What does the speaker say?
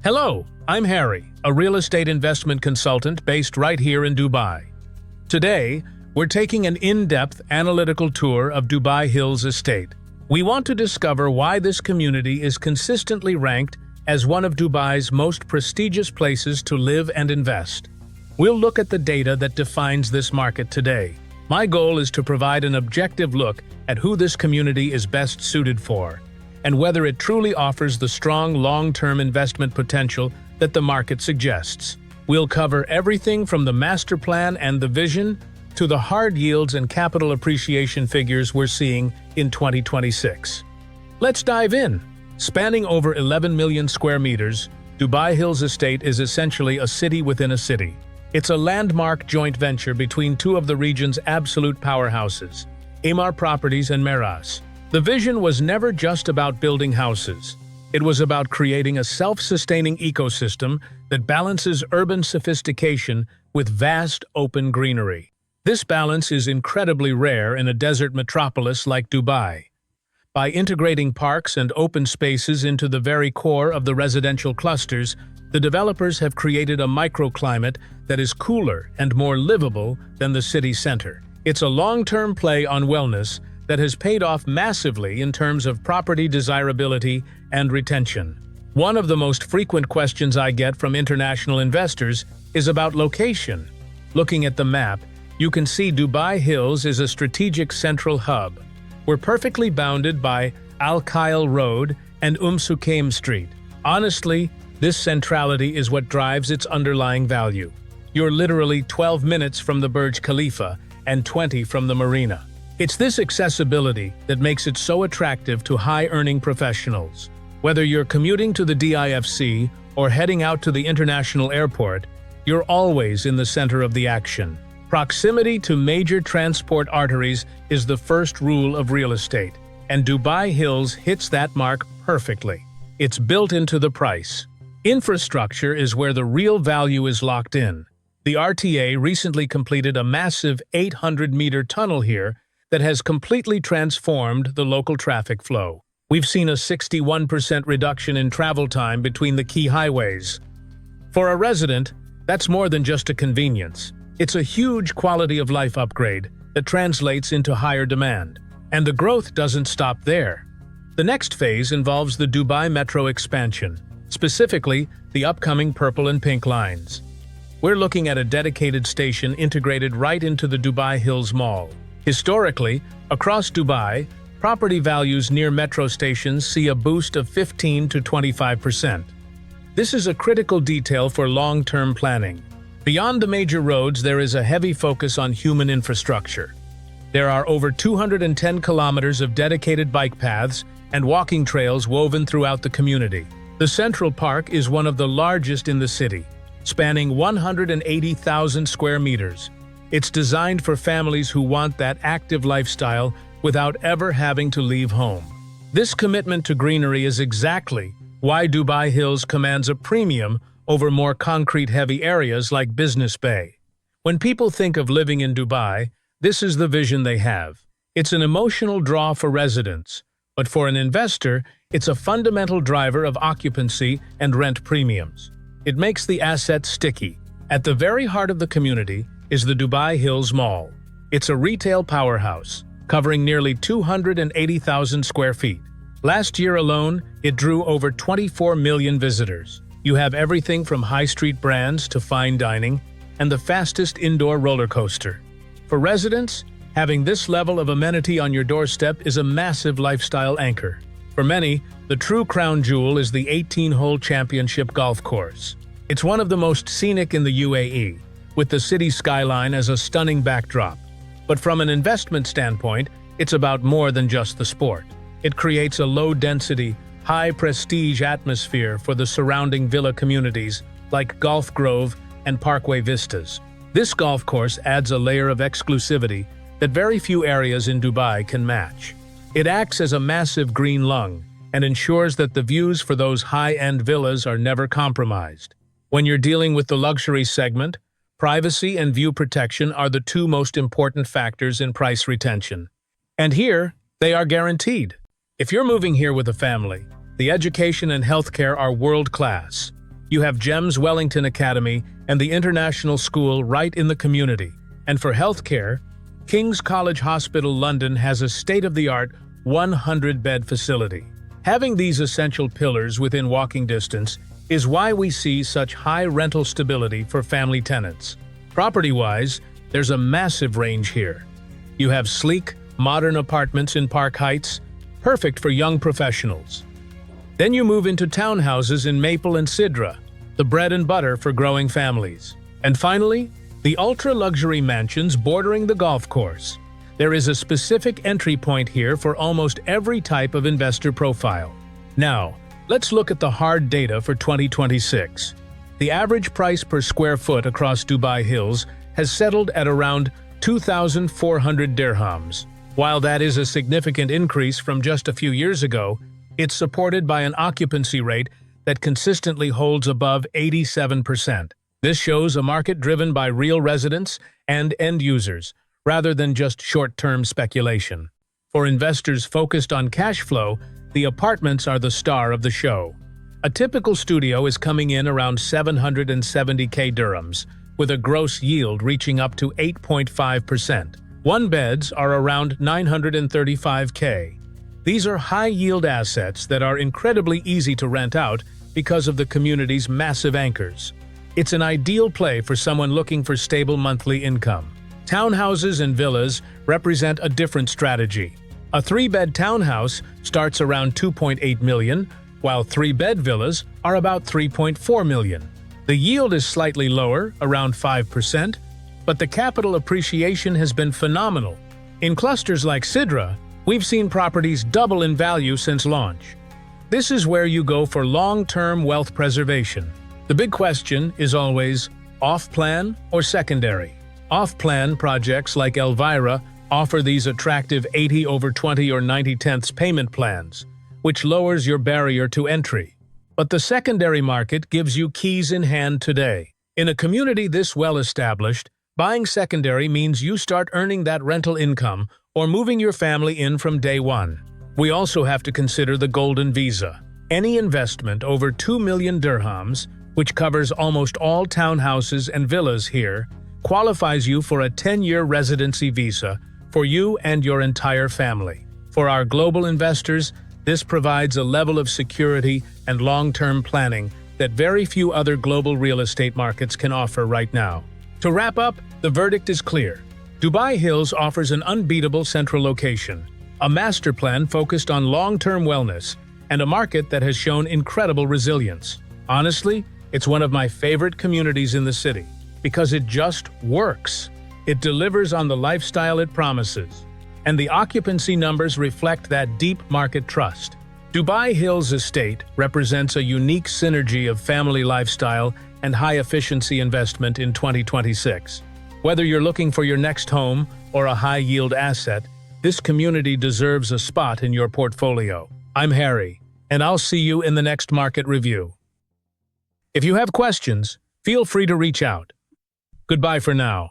Hello, I'm Harry, a real estate investment consultant based right here in Dubai. Today, we're taking an in-depth analytical tour of Dubai Hills Estate. We want to discover why this community is consistently ranked as one of Dubai's most prestigious places to live and invest. We'll look at the data that defines this market today. My goal is to provide an objective look at who this community is best suited for, and whether it truly offers the strong long-term investment potential that the market suggests. We'll cover everything from the master plan and the vision to the hard yields and capital appreciation figures we're seeing in 2026. Let's dive in. Spanning over 11 million square meters, Dubai Hills Estate is essentially a city within a city. It's a landmark joint venture between two of the region's absolute powerhouses, EMAAR Properties and Meraz. The vision was never just about building houses. It was about creating a self-sustaining ecosystem that balances urban sophistication with vast open greenery. This balance is incredibly rare in a desert metropolis like Dubai. By integrating parks and open spaces into the very core of the residential clusters, the developers have created a microclimate that is cooler and more livable than the city center. It's a long-term play on wellness that has paid off massively in terms of property desirability and retention. One of the most frequent questions I get from international investors is about location. Looking at the map, you can see Dubai Hills is a strategic central hub. We're perfectly bounded by Al Khail Road and Suqaim Street. Honestly, this centrality is what drives its underlying value. You're literally 12 minutes from the Burj Khalifa and 20 from the marina. It's this accessibility that makes it so attractive to high-earning professionals. Whether you're commuting to the DIFC or heading out to the international airport, you're always in the center of the action. Proximity to major transport arteries is the first rule of real estate, and Dubai Hills hits that mark perfectly. It's built into the price. Infrastructure is where the real value is locked in. The RTA recently completed a massive 800-meter tunnel here that has completely transformed the local traffic flow. We've seen a 61% reduction in travel time between the key highways. For a resident, that's more than just a convenience. It's a huge quality of life upgrade that translates into higher demand. And the growth doesn't stop there. The next phase involves the Dubai Metro expansion, specifically the upcoming purple and pink lines. We're looking at a dedicated station integrated right into the Dubai Hills Mall. Historically, across Dubai, property values near metro stations see a boost of 15 to 25%. This is a critical detail for long-term planning. Beyond the major roads, there is a heavy focus on human infrastructure. There are over 210 kilometers of dedicated bike paths and walking trails woven throughout the community. The Central Park is one of the largest in the city, spanning 180,000 square meters. It's designed for families who want that active lifestyle without ever having to leave home. This commitment to greenery is exactly why Dubai Hills commands a premium over more concrete-heavy areas like Business Bay. When people think of living in Dubai, this is the vision they have. It's an emotional draw for residents, but for an investor, it's a fundamental driver of occupancy and rent premiums. It makes the asset sticky. At the very heart of the community is the Dubai Hills Mall. It's a retail powerhouse, covering nearly 280,000 square feet. Last year alone, it drew over 24 million visitors. You have everything from high-street brands to fine dining and the fastest indoor roller coaster. For residents, having this level of amenity on your doorstep is a massive lifestyle anchor. For many, the true crown jewel is the 18-hole championship golf course. It's one of the most scenic in the UAE, with the city skyline as a stunning backdrop. But from an investment standpoint, it's about more than just the sport. It creates a low-density, high-prestige atmosphere for the surrounding villa communities like Golf Grove and Parkway Vistas. This golf course adds a layer of exclusivity that very few areas in Dubai can match. It acts as a massive green lung and ensures that the views for those high-end villas are never compromised. When you're dealing with the luxury segment, privacy and view protection are the two most important factors in price retention. And here, they are guaranteed. If you're moving here with a family, the education and healthcare are world-class. You have GEMS Wellington Academy and the International School right in the community. And for healthcare, King's College Hospital London has a state-of-the-art 100-bed facility. Having these essential pillars within walking distance is why we see such high rental stability for family tenants. Property-wise, there's a massive range here. You have sleek, modern apartments in Park Heights, perfect for young professionals. Then you move into townhouses in Maple and Sidra, the bread and butter for growing families. And finally, the ultra-luxury mansions bordering the golf course. There is a specific entry point here for almost every type of investor profile. Now, let's look at the hard data for 2026. The average price per square foot across Dubai Hills has settled at around 2,400 dirhams. While that is a significant increase from just a few years ago, it's supported by an occupancy rate that consistently holds above 87%. This shows a market driven by real residents and end users, rather than just short-term speculation. For investors focused on cash flow, the apartments are the star of the show. A typical studio is coming in around 770k dirhams, with a gross yield reaching up to 8.5%. One-beds are around 935k. These are high-yield assets that are incredibly easy to rent out because of the community's massive anchors. It's an ideal play for someone looking for stable monthly income. Townhouses and villas represent a different strategy. A 3-bed townhouse starts around 2.8 million, while 3-bed villas are about 3.4 million. The yield is slightly lower, around 5%, but the capital appreciation has been phenomenal. In clusters like Sidra, we've seen properties double in value since launch. This is where you go for long-term wealth preservation. The big question is always off-plan or secondary. Off-plan projects like Elvira offer these attractive 80/20 or 90/10 payment plans, which lowers your barrier to entry. But the secondary market gives you keys in hand today. In a community this well-established, buying secondary means you start earning that rental income or moving your family in from day one. We also have to consider the golden visa. Any investment over 2 million dirhams, which covers almost all townhouses and villas here, qualifies you for a 10-year residency visa for you and your entire family. For our global investors, this provides a level of security and long-term planning that very few other global real estate markets can offer right now. To wrap up, the verdict is clear. Dubai Hills offers an unbeatable central location, a master plan focused on long-term wellness, and a market that has shown incredible resilience. Honestly, it's one of my favorite communities in the city, because it just works. It delivers on the lifestyle it promises, and the occupancy numbers reflect that deep market trust. Dubai Hills Estate represents a unique synergy of family lifestyle and high-efficiency investment in 2026. Whether you're looking for your next home or a high-yield asset, this community deserves a spot in your portfolio. I'm Harry, and I'll see you in the next market review. If you have questions, feel free to reach out. Goodbye for now.